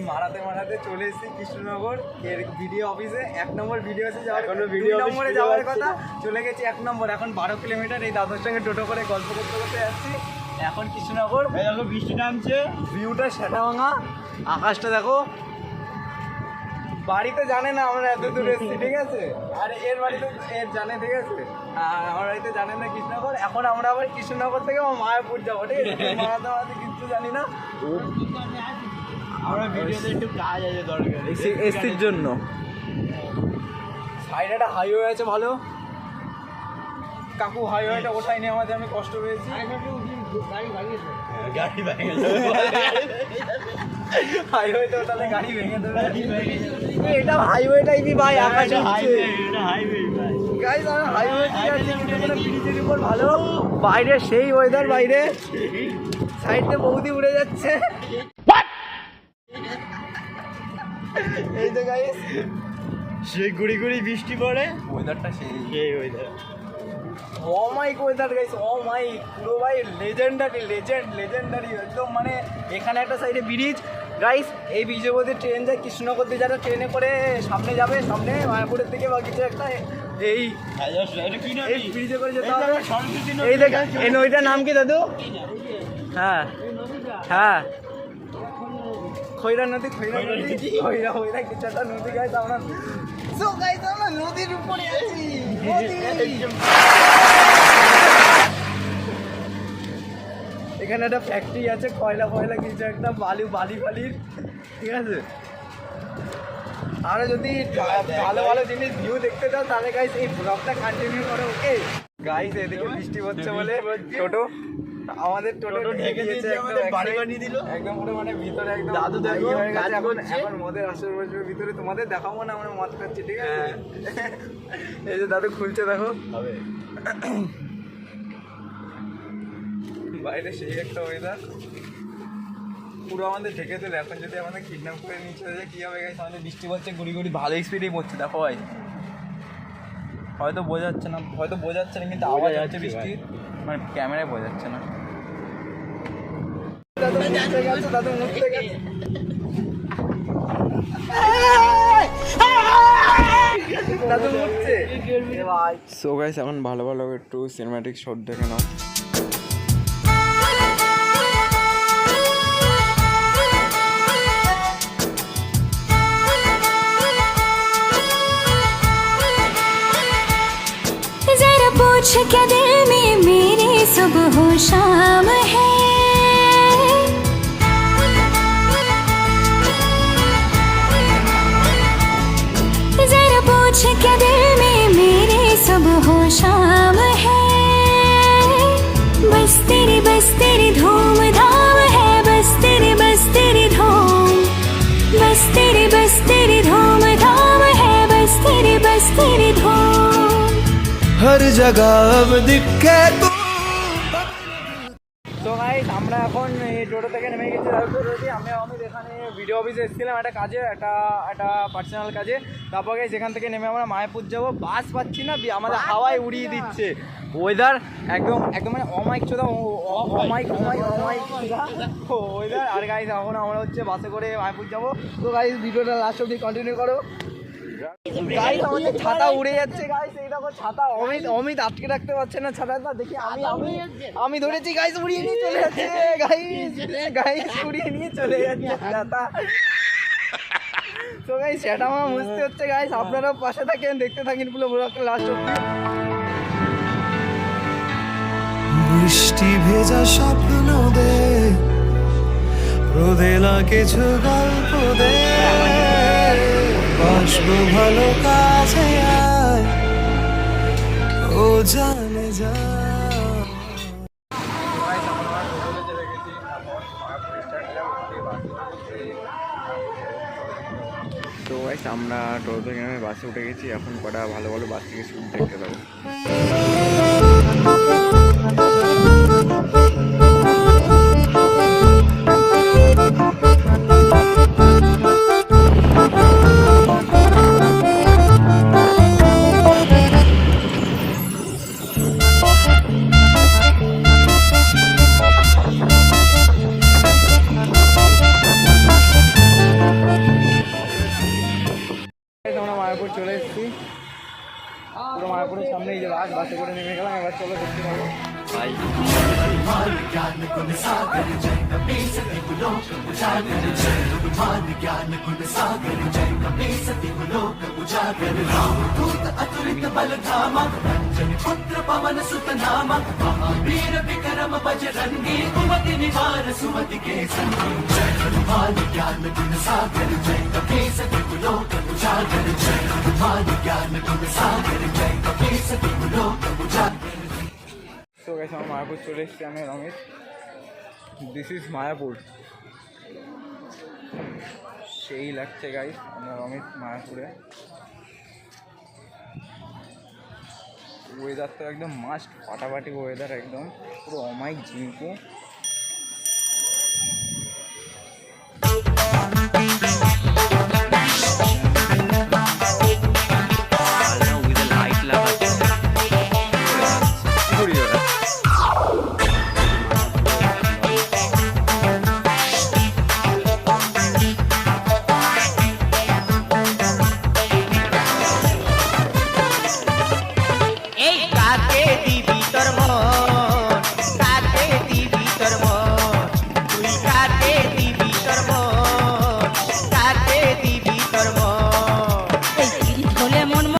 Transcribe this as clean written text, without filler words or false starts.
মারাতে মারাতে চলে এসেছি কৃষ্ণনগর এর ভিডিও অফিসে। 1 নম্বর ভিডিও আছে যাওয়ার, 2 নম্বরে যাওয়ার কথা, চলে গেছি 1 নম্বর। এখন 12 কিলোমিটার এই দাদার সঙ্গে টোটো করে গল্প করতে করতে যাচ্ছি এখন কৃষ্ণনগর। দেখো বৃষ্টি নামছে, ভিউটা সেটা ভাঙা, আকাশটা দেখো। বাড়িতে জানে না আমরা এত দূরে এসেছি, ঠিক আছে, আর এর বাড়িতে এর জানে, ঠিক আছে, আর আমার বাড়িতে জানে না কৃষ্ণনগর। এখন আমরা আবার কৃষ্ণনগর থেকে মায়াপুর যাবো, ঠিক আছে, মারাতে মারাতে কিচ্ছু জানি না। আমরা ভিডিওতে একটু কাজ আছে দরকার এসির জন্য। সাইডে একটা হাইওয়ে আছে ভালো, কাকু হাইওয়েটা ওঠাই নিয়ে আমাদের, আমি কষ্ট পেয়েছি। গাড়ি ভেঙে হাইওয়েতে ওঠালে গাড়ি ভেঙে দেবে। এটা হাইওয়ে টাইপই ভাই, আকাশে হাইওয়ে, এটা হাইওয়ে ভাই। গাইস আমরা হাইওয়েতে যাচ্ছি, ব্রিজের উপর ভালো, বাইরে সেই ওয়েদার, বাইরে সাইডে বৌদি উড়ে যাচ্ছে। এই তো গাইস সেই গুড়ি গুড়ি বৃষ্টি পড়ে, ওয়েদারটা সেই ওয়েদার। অমাইক ওয়েদার গাইস, অমাইক পুরো ভাই, লেজেন্ডারি একদম। মানে এখানে একটা সাইডে ব্রিজ গাইস, এই ব্রিজের মধ্যে ট্রেন যায় কৃষ্ণনগর দিয়ে, যারা ট্রেনে করে সামনে যাবে, সামনে মায়াপুরের থেকে বা কিছু একটা, এই ব্রিজে করে যেতে হবে। এই দেখ, এই নদীটার নাম কি দাদু? হ্যাঁ হ্যাঁ, খৈরা নদী, খৈরা কিছু একটা নদী গাইস। আমরা নদীর উপরে আছি। এখানে একটা ফ্যাক্টরি আছে, কয়লা কিছু একটা, বালির, ঠিক আছে। আর যদি ভালো জিনিস ভিউ দেখতে চাও তাহলে গাইস এই ব্লগটা কন্টিনিউ করো, ওকে গাইস। এদিকে বৃষ্টি হচ্ছে বলে টোটো, আমাদের টোটো ঢেকে দিয়েছে, বাড়ি বানিয়ে দিল একদম পুরো, মানে ভিতরে একদম দাদু দেখো এখন মদের আসর বসবে ভিতরে, তোমাদের দেখাবো না আমরা মদ খাচ্ছি, ঠিক আছে। এই যে দাদু খুলছে, দেখো বাইরে সেই একটা ওয়েদার, পুরো আমাদের ঢেকে দিল। এখন যদি আমাদের কিডন্যাপ করে নিয়ে চলে যায় কি হবে গাইস। আমাদের বৃষ্টি পড়ছে, গুড়ি ভালো স্পিডেই পড়ছে, দেখো ভাই। হয়তো বোঝাচ্ছে না কিন্তু আওয়াজ হচ্ছে বৃষ্টি, মানে ক্যামেরায় বোঝাচ্ছে না। দাদু মুছতে গেছে, দাদু মুছছে। সো গাইস এখন ভালো একটু সিনেম্যাটিক শট দেখে নাও। पूछ क्या दिल में मेरे सुबह शाम है, जरा पूछ क्या दिल में मेरे सुबह शाम है, बस तेरी धूम धाम है, बस तेरी धूम, बस तेरी धूम धाम है, बस तेरी धूम, हर जगह अब दिखे तू। তো গাইস আমরা এখন এই টোটো থেকে নেমে গেছি রাজপুরী। আমি এখানে ভিডিও অফিসে এসেছিলাম একটা কাজে, একটা পার্সোনাল কাজে। তারপর গাইস এখান থেকে নেমে আমরা মায়াপুর যাবো। বাস পাচ্ছি না, আমাদের হাওয়ায় উড়িয়ে দিচ্ছে। ওয়েদার একদম মানে অমাইক চোদা, অমাইক ওয়েদার। আর গাইস এখন আমরা হচ্ছে বাসে করে মায়াপুর যাবো। তো গাইস ভিডিওটা লাস্ট অবধি কন্টিনিউ করো। গাইস আমাদের ছাতা উড়ে যাচ্ছে গাইস, এই দেখো ছাতা। অমিত আটকে রাখতে পারছে না ছাতাটা, দেখি আমি ধরেছি গাইস, উড়িয়ে নিয়ে চলে যাচ্ছে গাইস উড়িয়ে নিয়ে চলে যাচ্ছে ছাতা। তো গাইস সেটা আমার বুঝতে হচ্ছে গাইস, আপনারাও পাশে থাকেন, দেখতে থাকেন পুরো ব্লগটা লাস্ট অবধি। বৃষ্টি ভেজা স্বপ্ন দে, রোদেলা কিছু গল্প দে, বাসবো ভালো কাছে আয়, ও জানে যা। তো গাইস আমরা টোটো থেকে নেমে বাসে উঠে গেছি। এখন কটা ভালো বাস থেকে শুট দেখতে পাবো। পুরো মায়াপুরের সামনে এই যে বাসে করে নেমে গেলাম, এবার চলো দেখতে পাবো ভাই তো গেছে আমার মায়াপুর চলে এসেছি আমি রমেশ, দিস ইজ মায়াপুর। সেই লাগছে গাইস আমরা রমেশ মায়াপুরে। ওয়েদার তো একদম মাস্ট ফাটাফাটি ওয়েদার, একদম পুরো অমাইক ঝিমকু।